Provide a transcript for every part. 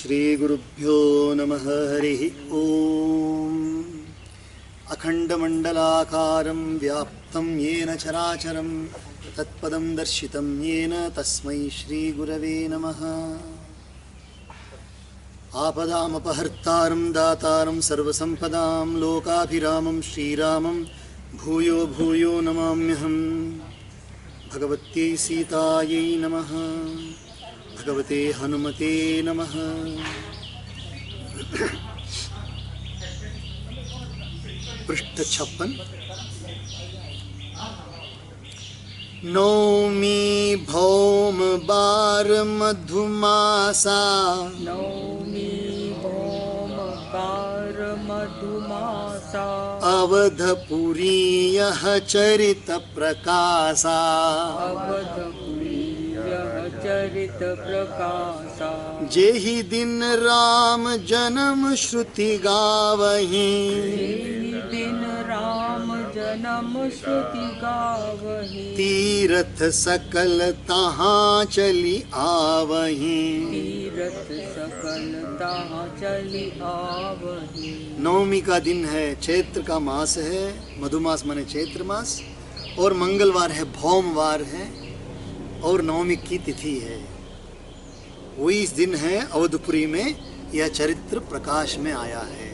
श्रीगुरुभ्यो नमः। हरिः ओम्। अखण्डमण्डलाकारं व्याप्तं येन चराचरं तत्पदं दर्शितं येन तस्मै श्रीगुरवे नमः। आपदामपहर्तारं दातारं सर्वसम्पदां लोकाभिरामं श्रीरामं भूयो भूयो नमाम्यहम्। भगवत्यै सीतायै नमः। भगवते हनुमते नमः। पृष्ठ 56। नौमी भौम बार मधुमासा, नौमी भौम बार मधुमासा, अवधपुरी यह चरित प्रकाशा, अवधपुरी यह चरित प्रकाशा। जेहि दिन राम जन्म श्रुति गावहीं, जेहि दिन राम जन्म श्रुति गावहीं। तीरथ सकल तहाँ चली आवहीं, तीरथ सकल तहाँ चली आवहीं। नवमी का दिन है, चैत्र का मास है, मधुमास माने चैत्र मास, और मंगलवार है, भौमवार है, और नवमी की तिथि है। वही इस दिन है अवधपुरी में यह चरित्र प्रकाश में आया है।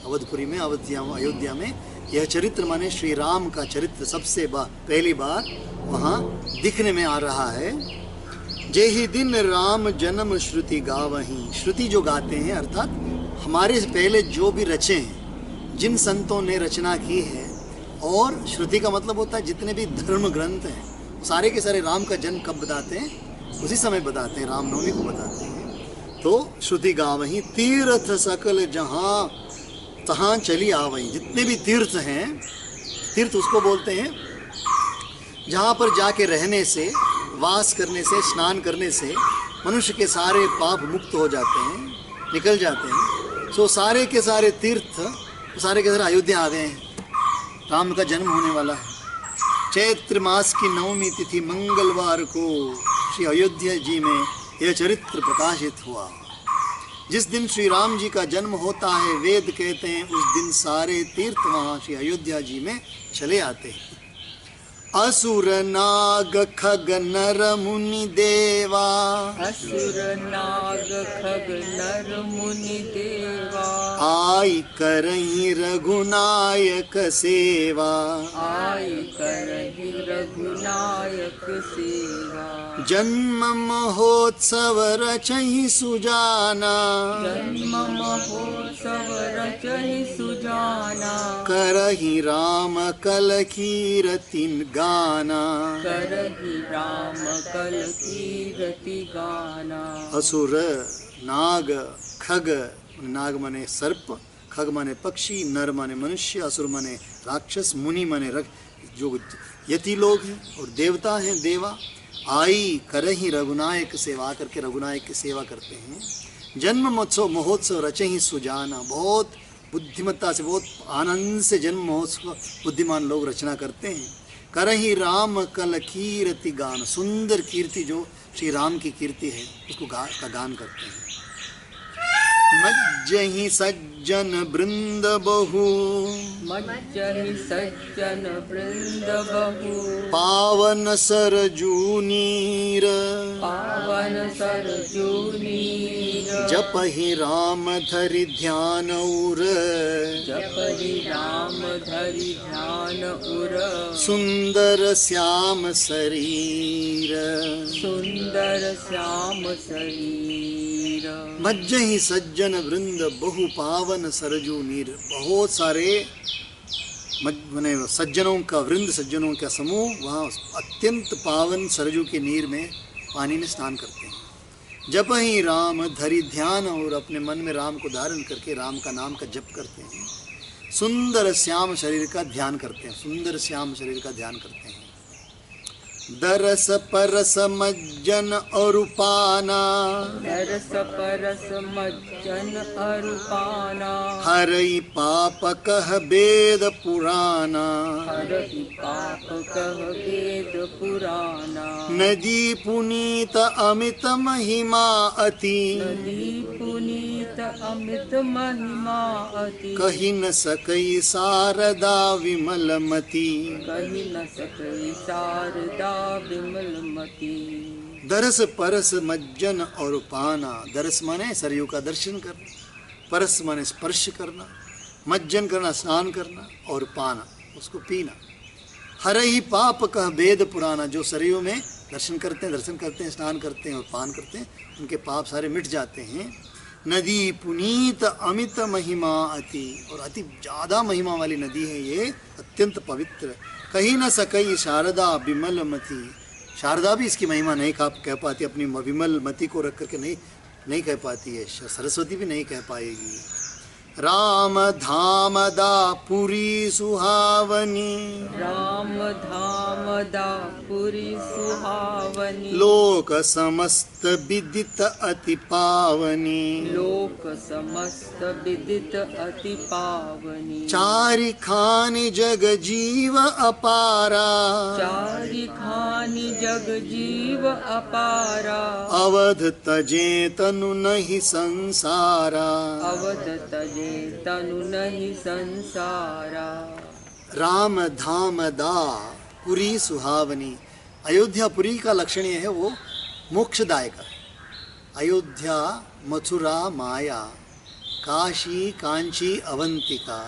अवधपुरी में, अयोध्या में यह चरित्र माने श्री राम का चरित्र सबसे पहली बार वहाँ दिखने में आ रहा है। जेहि दिन राम जन्म श्रुति गावहीं, श्रुति जो गाते हैं अर्थात हमारे पहले जो भी रचे हैं, जिन संतों ने रचना की है, और श्रुति का मतलब होता है जितने भी धर्म ग्रंथ हैं सारे के सारे राम का जन्म कब बताते हैं, उसी समय बताते हैं, रामनवमी को बताते हैं। तो श्रुति गावहीं तीर्थ सकल जहाँ तहाँ चली आवहीं, जितने भी तीर्थ हैं, तीर्थ उसको बोलते हैं जहाँ पर जाके रहने से, वास करने से, स्नान करने से मनुष्य के सारे पाप मुक्त हो जाते हैं, निकल जाते हैं। सो सारे के सारे तीर्थ, सारे के सारे अयोध्या आ गए हैं, राम का जन्म होने वाला है। चैत्र मास की नवमी तिथि मंगलवार को श्री अयोध्या जी में यह चरित्र प्रकाशित हुआ। जिस दिन श्री राम जी का जन्म होता है, वेद कहते हैं उस दिन सारे तीर्थ वहाँ श्री अयोध्या जी में चले आते हैं। असुर नाग खग नर मुनि देवा, असुर नाग खग नर मुनि देवा। आई करहीं रघुनायक सेवा, आई करहि रघुनायक सेवा। जन्म महोत्सव रचहि सुजाना, जन्म महोत्सव रचहि सुजाना। करहि राम कल कीरति गाना, करहि राम कल कीरति गाना। असुर नाग खग, नाग माने सर्प, खग माने पक्षी, नर माने मनुष्य, असुर माने राक्षस, मुनि माने जो यति लोग हैं, और देवता हैं, देवा। आई करही रघुनायक सेवा, करके रघुनायक की सेवा करते हैं। जन्म महोत्सव रचहि सुजाना, बहुत बुद्धिमत्ता से, बहुत आनंद से जन्म महोत्सव बुद्धिमान लोग रचना करते हैं। करही राम कल कीर्ति गान, सुंदर कीर्ति जो श्री राम की कीर्ति है उसको का गान करते हैं। मज्जहि सज्जन वृंद बहु, मज्जहि सज्जन वृंद बहु। पावन सरजू नीर, पावन सरजू नीर। जपहि राम धरि ध्यान उर, जपहि राम धरि ध्यान उर। सुंदर श्याम शरीर, सुंदर श्याम शरीर। मज्जहि सज्जन वृंद बहु पावन सरजू नीर, बहुत सारे माने सज्जनों का वृंद, सज्जनों का समूह वहाँ अत्यंत पावन सरजू के नीर में पानी में स्नान करते हैं। जपहि राम धरि ध्यान, और अपने मन में राम को धारण करके राम का नाम का जप करते हैं। सुंदर श्याम शरीर का ध्यान करते हैं, सुंदर श्याम शरीर का ध्यान करते हैं। दरस परस मज्जन अरुपाना, दरस परस मज्जन अरूपाना, हरई पाप कह वेद पुराना, हरहि पाप कह वेद पुराना, नदी पुनीत अमित महिमा अति, नदी पुनीत अमित महिमा अति, कही न सकई शारदा विमलमती, कही न सकई शारदा विमलमती। दरस परस मज्जन और पाना, दरस माने सरयू का दर्शन करना, परस माने स्पर्श करना, मज्जन करना स्नान करना, और पाना उसको पीना। हर ही पाप कह वेद पुराना, जो सरयू में दर्शन करते हैं, स्नान करते हैं और पान करते हैं, उनके पाप सारे मिट जाते हैं। नदी पुनीत अमित महिमा अति, और अति ज़्यादा महिमा वाली नदी है ये, अत्यंत पवित्र। कहीं न सकई शारदा विमलमती, शारदा भी इसकी महिमा नहीं कह पाती, अपनी विमल मति को रख करके नहीं कह पाती है, सरस्वती भी नहीं कह पाएगी। राम धाम दा पुरी सुहावनी, राम धाम दा पुरी सुहावनी, लोक समस्त विदित अति पावनी, लोक समस्त विदित अति पावनी, चारि खानि जग जीव अपारा, चारि खानि जग जीव अपारा, अवध तजे तनु नहीं संसारा, अवध तजे तनु नहीं संसारा। राम धाम दा पुरी सुहावनी, अयोध्या पुरी का लक्षण यह है वो मोक्षदायक है। अयोध्या मथुरा माया, काशी कांची अवंतिका,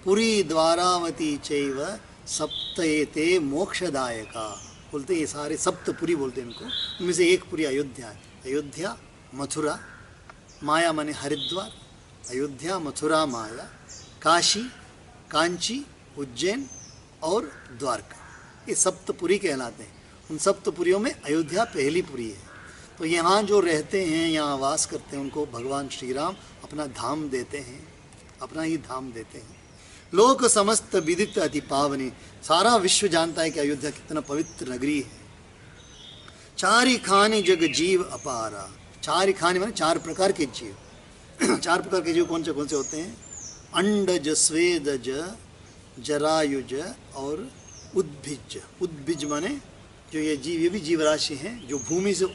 पुरी द्वारावती चैव सप्तएते मोक्षदायका, बोलते ये सारे सप्तपुरी बोलते हैं इनको, उनमें से एक पुरी अयोध्या है। अयोध्या मथुरा, माया माने हरिद्वार, अयोध्या मथुरा माया, काशी कांची उज्जैन और द्वारका, ये सप्तपुरी कहलाते हैं। उन सप्तपुरियों में अयोध्या पहली पुरी है। तो यहाँ जो रहते हैं, यहाँ वास करते हैं, उनको भगवान श्री राम अपना धाम देते हैं, अपना ही धाम देते हैं। लोक समस्त विदित अति पावनी, सारा विश्व जानता है कि अयोध्या कितना पवित्र नगरी है। चारि खानि जग जीव अपारा, चारि खानि माने चार प्रकार के जीव। चार प्रकार के जीव कौन से होते हैं? अंडज, स्वेदज, जरायुज और उद्भिज। उद्भिज माने जो ये जीव, ये भी जीव राशि हैं जो भूमि से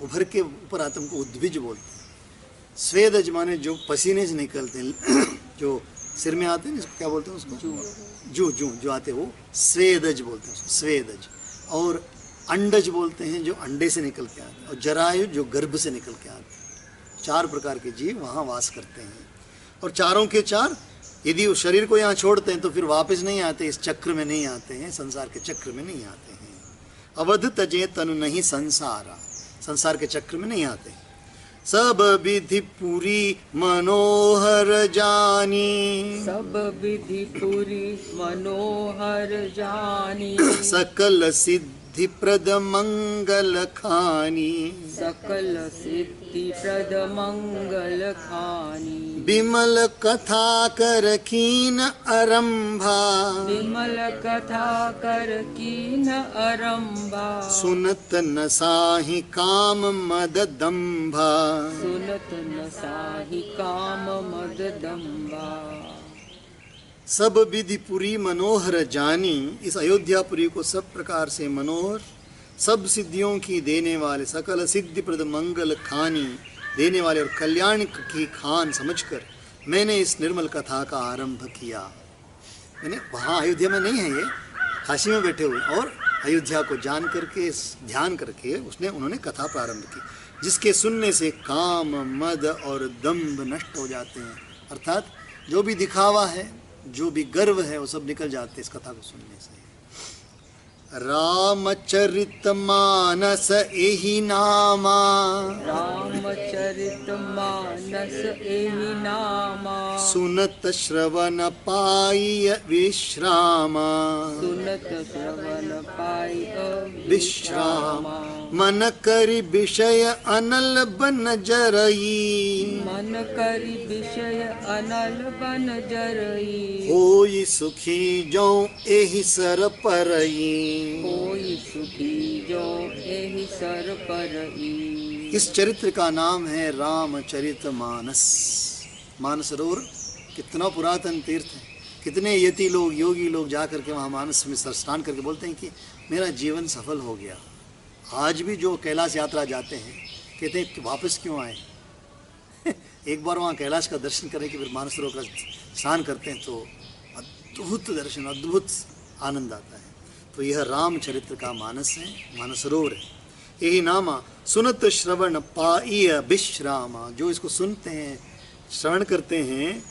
उभर के ऊपर आते हैं, उनको उद्भिज बोलते हैं। स्वेदज माने जो पसीने से निकलते हैं, जो सिर में आते हैं, इसको क्या बोलते हैं? उसको जो आते हैं वो स्वेदज बोलते हैं उसको, स्वेदज। और अंडज बोलते हैं जो अंडे से निकल के आते हैं, और जरायुज जो गर्भ से निकल के आते हैं। चार प्रकार के जीव वहाँ वास करते हैं, और चारों के चार यदि उस शरीर को यहाँ छोड़ते हैं तो फिर वापस नहीं आते, इस चक्र में नहीं आते हैं, संसार के चक्र में नहीं आते हैं। अवध तजे तनु नहीं संसारा, संसार के चक्र में नहीं आते। सब विधि पूरी मनोहर जानी, सब विधि पूरी मनोहर जानी, सकल सिद्धि प्रद मंगल खानी, सकल सिद्धि प्रद मंगल खानी, विमल कथा कर कीन आरंभा, विमल कथा कर कीन आरंभा, सुनत न साहि काम मद दंभा, सुनत न साहि काम मद दंभा। सब विधि पुरी मनोहर जानी, इस अयोध्यापुरी को सब प्रकार से मनोहर, सब सिद्धियों की देने वाले, सकल सिद्धि प्रद मंगल खानी, देने वाले और कल्याण की खान समझकर मैंने इस निर्मल कथा का आरंभ किया। मैंने वहाँ अयोध्या में नहीं है ये, काशी में बैठे हुए, और अयोध्या को जान करके, ध्यान करके उन्होंने कथा प्रारंभ की, जिसके सुनने से काम मद और दंभ नष्ट हो जाते हैं। अर्थात जो भी दिखावा है, जो भी गर्व है, वो सब निकल जाते इस कथा को सुनने से। रामचरित मानस एहि नामा, रामचरित मानस एहि नामा, सुनत श्रवण पाई विश्रामा, सुनत श्रवण पाई विश्रामा, मन करि विषय अनल बन जरई, मन करि विषय अनल बन जरई, होई सुखी जो एहि सर परई, कोई सुखी जो एहि सर परई। इस चरित्र का नाम है रामचरितमानस। मानसरोवर कितना पुरातन तीर्थ है। कितने यति लोग, योगी लोग जा करके वहाँ मानस में स्नान करके बोलते हैं कि मेरा जीवन सफल हो गया। आज भी जो कैलाश यात्रा जाते हैं कहते हैं कि वापस क्यों आए। एक बार वहाँ कैलाश का दर्शन करें कि फिर मानसरोवर का स्नान करते हैं तो अद्भुत दर्शन, अद्भुत आनंद आता है। तो यह रामचरित्र का मानस है, मानसरोवर है। यही नामा सुनत श्रवण पाइय विश्रामा। जो इसको सुनते हैं, श्रवण करते हैं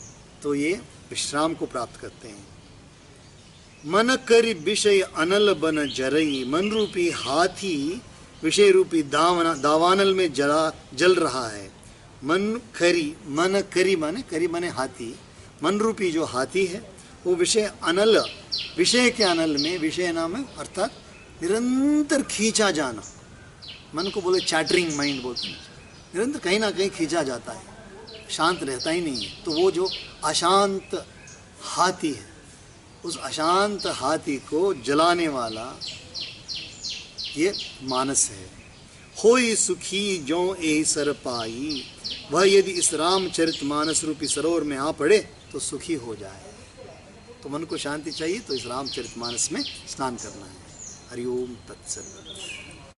तो ये विश्राम को प्राप्त करते हैं। मन करि विषय अनल बन जरई। मन रूपी हाथी विषय रूपी दावानल में जल रहा है। मन करी माने हाथी। मन रूपी जो हाथी है वो विषय अनल, विषय के अनल में, विषय नाम है अर्थात निरंतर खींचा जाना। मन को बोले चैटरिंग माइंड बोलते हैं, निरंतर कहीं ना कहीं खींचा जाता है, शांत रहता ही नहीं है। तो वो जो अशांत हाथी है, उस अशांत हाथी को जलाने वाला ये मानस है। होई सुखी जो एहि सर पाई। वह यदि इस रामचरित मानस रूपी सरोवर में आ पड़े तो सुखी हो जाए। तो मन को शांति चाहिए तो इस रामचरित मानस में स्नान करना है। हरि ओम तत्सत।